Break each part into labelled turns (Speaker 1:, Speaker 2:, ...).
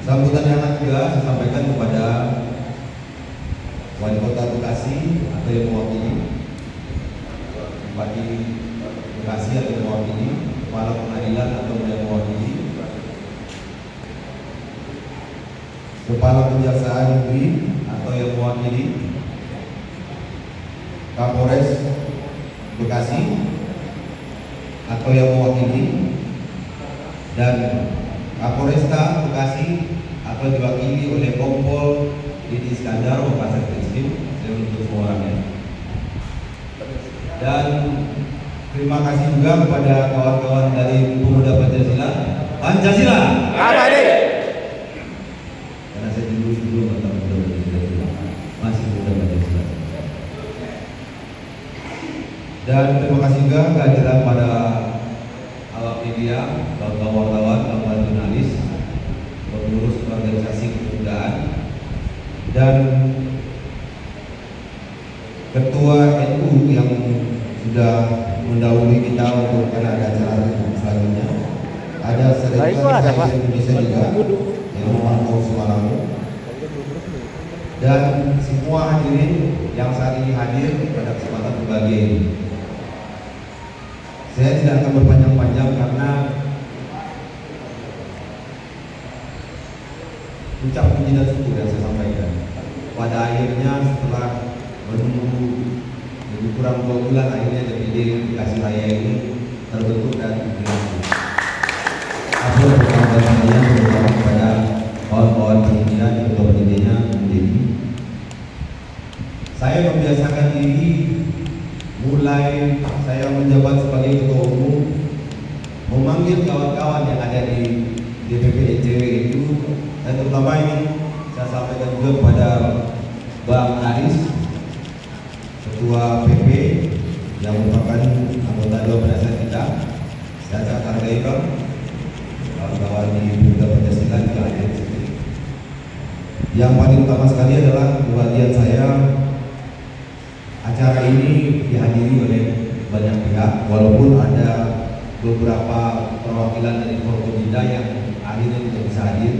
Speaker 1: Sambutan yang hangat juga saya sampaikan kepada Wali Kota Bekasi atau yang mewakili, Bupati Bekasi atau yang mewakili, Kepala Pengadilan atau yang mewakili, Kepala Kejaksaan Negeri atau yang mewakili, Kapolres Bekasi atau yang mewakili, dan Kapolresta Bekasi atau diwakili oleh Kompol Didi Iskandar, Wakasat Reskrim, saya untuk semua orangnya. Dan terima kasih juga kepada kawan-kawan dari Pemuda Pancasila. Pancasila!
Speaker 2: Abadi!
Speaker 1: Karena saya dulu Pemuda Pancasila, masih Pemuda Pancasila. Dan terima kasih juga kehadiran pada awak media, kawan-kawan wartawan, kawan jurnalis, pengurus organisasi kepemudaan, dan ketua NU yang sudah mendahului kita untuk karena ada acara selanjutnya. Ada Serikat Indonesia juga yang memantau semalam, dan semua hadirin yang saat ini hadir pada kesempatan berbahagia ini. Saya tidak akan berpanjang-panjang karena ucap puji dan syukur yang saya sampaikan. Pada akhirnya setelah menunggu lebih kurang 2 bulan, akhirnya DPD Bekasi Raya ini terbentuk dan dilantik. Aku berterima kasih terutama kepada kawan-kawan pimpinan di ketua pendirinya menjadi. Saya membiasakan diri mulai saya menjabat sebagai ketua umum memanggil kawan-kawan yang ada di DPP NCW itu, dan terutama ini saya sampaikan juga kepada Bang Aris, Ketua PP yang merupakan anggota Dewan Penasihat kita. Saya sangat hargai Bang, kawan-kawan di Pemuda Pancasila juga ada di sini. Yang paling utama sekali adalah kebahagiaan saya, acara ini dihadiri oleh banyak pihak, walaupun ada beberapa perwakilan dari Forkopimda yang akhirnya tidak bisa hadir,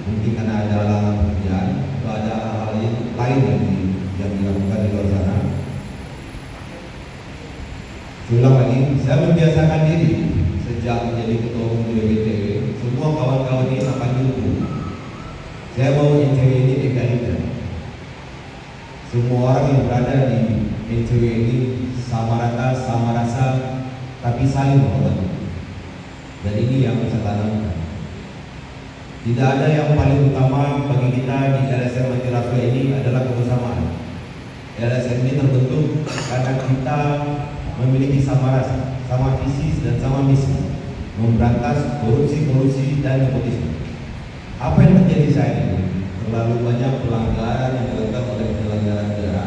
Speaker 1: mungkin karena ada halangan pekerjaan atau ada hal-hal yang lain yang dilakukan di luar sana. Ulang lagi, saya membiasakan diri sejak menjadi ketua umum DPTW. Semua kawan-kawan ini akan dulu. Saya mau NCW ini egaliter. Semua orang yang berada di NCW ini sama rata, sama rasa, tapi saling menghormati. Dan ini yang saya tanamkan. Tidak ada yang paling utama bagi kita di LSM Anti Rasuah ini adalah kebersamaan. LSM ini terbentuk karena kita memiliki sama rasa, sama visi dan sama misi, memberantas korupsi dan nepotisme. Apa yang terjadi saat ini? Terlalu banyak pelanggaran yang dilakukan oleh penyelenggara negara,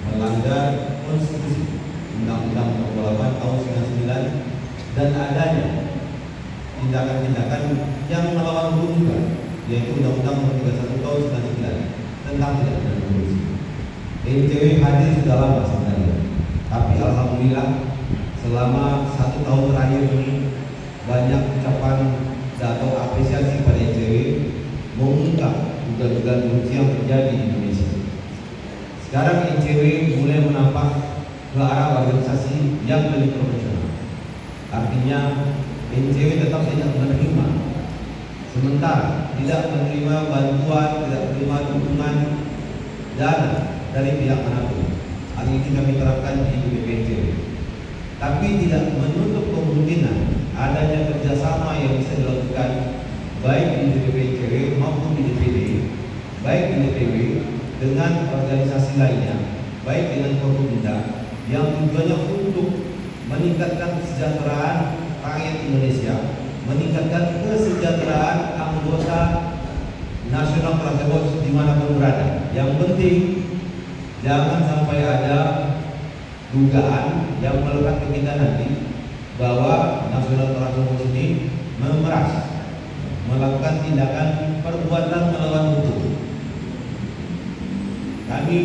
Speaker 1: melanggar konstitusi, Undang-Undang Nomor 8 Tahun 99, dan adanya tindakan-tindakan yang melawan hukum juga, yaitu Undang-Undang Nomor 31 Tahun 99 tentang tindak pidana korupsi. NCW hadir sudah lama sebenarnya, tapi alhamdulillah selama 1 tahun terakhir ini banyak ucapan atau apresiasi pada NCW mengungkap dugaan-dugaan korupsi yang terjadi di Indonesia. Sekarang NCW mulai menampak ke arah organisasi yang lebih profesional. Artinya NCW tetap tidak menerima, sementara tidak menerima bantuan, tidak menerima dukungan dana dari pihak manapun. Hal ini kami terapkan di DPP NCW. Tapi tidak menutup kemungkinan adanya kerjasama yang bisa dilakukan baik di DPP NCW maupun di DPD, baik di DPW dengan organisasi lainnya, baik dengan Forkopimda, yang tujuannya untuk meningkatkan kesejahteraan rakyat Indonesia, meningkatkan kesejahteraan anggota nasional tersebut dimanapun berada. Yang penting jangan sampai ada dugaan yang melekat ke kita nanti bahwa nasional tersebut ini memeras, melakukan tindakan perbuatan melawan hukum. Kami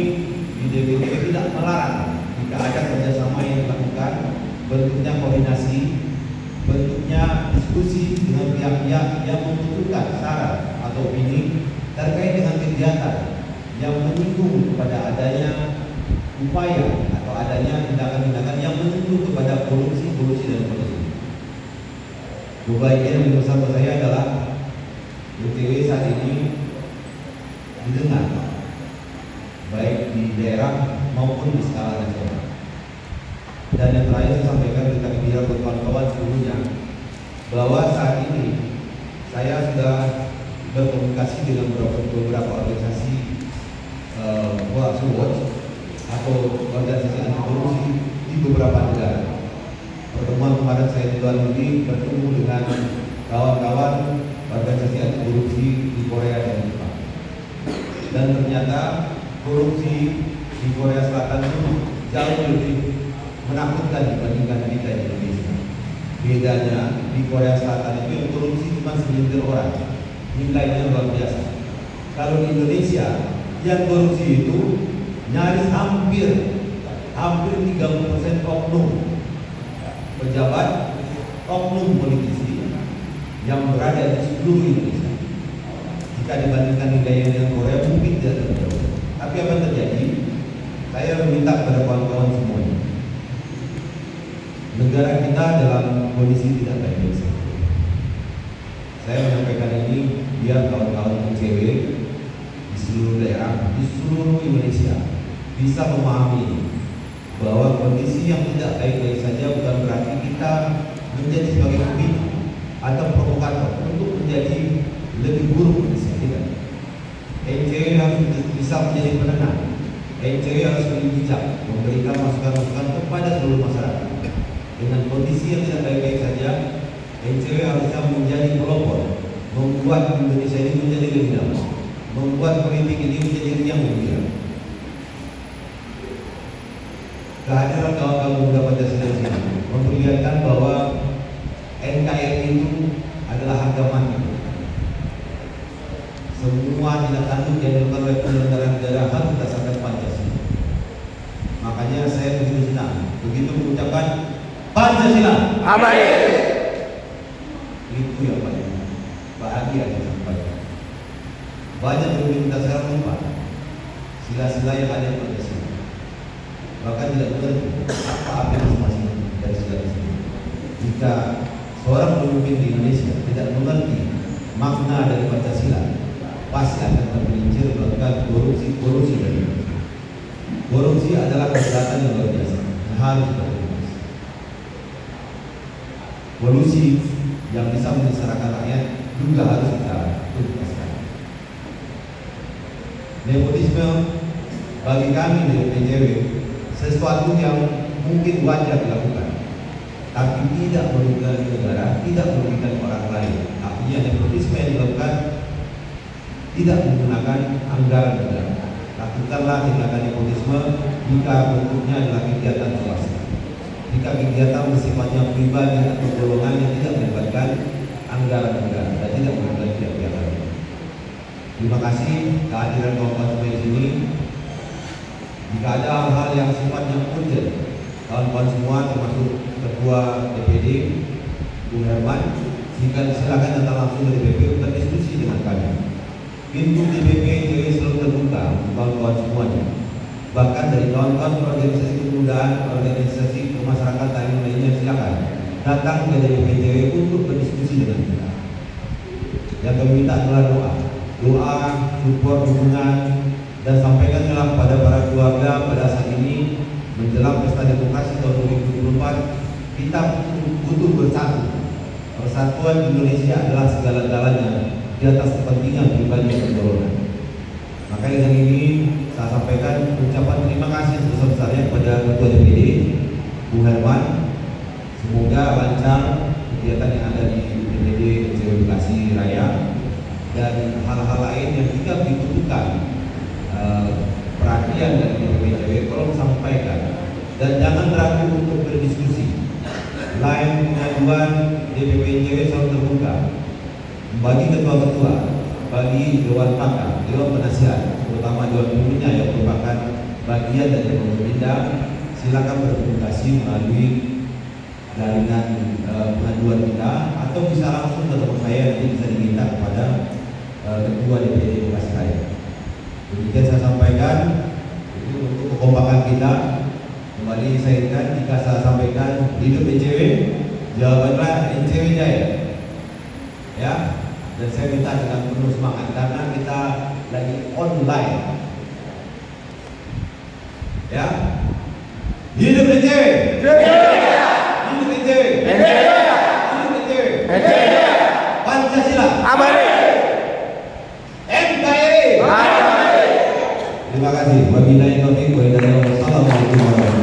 Speaker 1: di DPD tidak melarang jika ada kerjasama yang dilakukan, bentuknya koordinasi, bentuk bentuknya diskusi dengan pihak-pihak yang membutuhkan saran atau opini terkait dengan kegiatan yang menyinggung kepada adanya upaya atau adanya tindakan-tindakan yang menuju kepada korupsi dan korupsi. Baiknya yang besar buat saya adalah BTW saat ini didengar baik di daerah maupun di skala nasional. Dan yang terakhir saya sampaikan kepada kawan-kawan seluruhnya bahwa saat ini saya sudah berkomunikasi dengan beberapa organisasi Watch atau organisasi anti korupsi di beberapa negara. Pertemuan kemarin saya di luar negeri bertemu dengan kawan-kawan organisasi anti korupsi di Korea dan Jepang. Dan ternyata korupsi di Korea Selatan itu jauh lebih menakutkan dibandingkan kita di Indonesia. Bedanya di Korea Selatan itu yang korupsi cuma segelintir orang, nilainya luar biasa. Kalau di Indonesia yang korupsi itu nyaris hampir 30% oknum pejabat, oknum politisi yang berada di seluruh Indonesia. Jika dibandingkan nilainya dengan Korea mungkin tidak terjauh. Tapi apa yang terjadi? Saya meminta kepada kawan-kawan semuanya, negara kita dalam kondisi tidak baik-baik saja. Saya menyampaikan ini biar kawan-kawan ICW di seluruh daerah, di seluruh Indonesia bisa memahami bahwa kondisi yang tidak baik-baik saja bukan berarti kita menjadi sebagai pemicu atau provokator untuk menjadi lebih buruk kondisi kita. NCW harus bisa menjadi penenang. NCW harus lebih bijak memberikan masukan-masukan kepada seluruh masyarakat. Dengan kondisi yang tidak baik-baik saja, NCW harusnya menjadi pelopor, membuat Indonesia ini menjadi lebih damai, membuat politik ini menjadi yang lebih. Kehadiran kawan-kawan muda Pancasila ini memperlihatkan bahwa NKRI itu adalah harga mati. Semua tindak lanjut yang dilakukan oleh penyelenggara negara harus berdasarkan Pancasila. Makanya saya begitu senang begitu mengucapkan Pancasila abadi. Itu yang paling bahagia saya sampaikan. Banyak yang minta saya lupa sila-sila yang ada di Pancasila. Bahkan tidak mengerti apa informasi dari segala sini. Jika seorang pemimpin di Indonesia tidak mengerti makna dari Pancasila, pasti akan tergelincir melakukan korupsi dari Indonesia. Korupsi adalah kejahatan yang luar biasa, yang harus diperhatikan. Kolusi yang bisa menyengsarakan rakyat juga harus kita tuntaskan. Nepotisme bagi kami dari PJW sesuatu yang mungkin wajar dilakukan, tapi tidak merugikan negara, tidak merugikan orang lain. Artinya nepotisme yang dilakukan tidak menggunakan anggaran negara. Lakukanlah tindakan nepotisme jika bentuknya adalah kegiatan swasta. Jika kegiatan bersifatnya pribadi atau golongan yang tidak melibatkan anggaran negara dan tidak melibatkan pihak-pihak lain. Terima kasih kehadiran kawan-kawan semua di sini. Jika ada hal-hal yang sifatnya urgent, kawan-kawan semua termasuk Ketua DPD Bung Herman, silakan datang langsung dari DPP berdiskusi dengan kami. Pintu DPP jadi selalu terbuka untuk kawan-kawan semuanya. Bahkan dari kawan-kawan organisasi kepemudaan, organisasi kemasyarakatan yang lainnya, silakan datang ke DPP untuk berdiskusi dengan kita. Yang kami minta adalah doa, support, dukungan, dan sampaikanlah kepada para keluarga pada saat ini menjelang pesta demokrasi tahun 2024 kita butuh bersatu. Persatuan Indonesia adalah segala-galanya di atas kepentingan pribadi dan golongan. Maka dengan ini saya sampaikan ucapan terima kasih sebesar-besarnya kepada Ketua DPD Bung Herman. Semoga lancar kegiatan yang ada di DPD Bekasi Raya dan hal-hal lain yang jika dibutuhkan perhatian dari DPP tolong sampaikan dan jangan ragu untuk berdiskusi. Lain pengaduan DPP selalu terbuka bagi ketua-ketua, bagi Dewan Pakar, Dewan Penasihat, terutama Dewan Pembina yang merupakan bagian dari pemerintah. Silakan berkomunikasi melalui jaringan pengaduan kita, atau bisa langsung ke tempat saya, nanti bisa diminta kepada Ketua DPD Bekasi Raya. Demikian saya sampaikan, itu untuk kekompakan kita. Kembali saya ingat, jika saya sampaikan hidup NCW, jawabanlah NCW Jaya. Ya, dan saya minta dengan penuh semangat karena kita lagi online. Ya, hidup NCW, hidup NCW, hidup NCW, Pancasila, NKRI. Terima kasih. Wabillahi taufiq wa hidayah. Wassalamualaikum warahmatullahi wabarakatuh.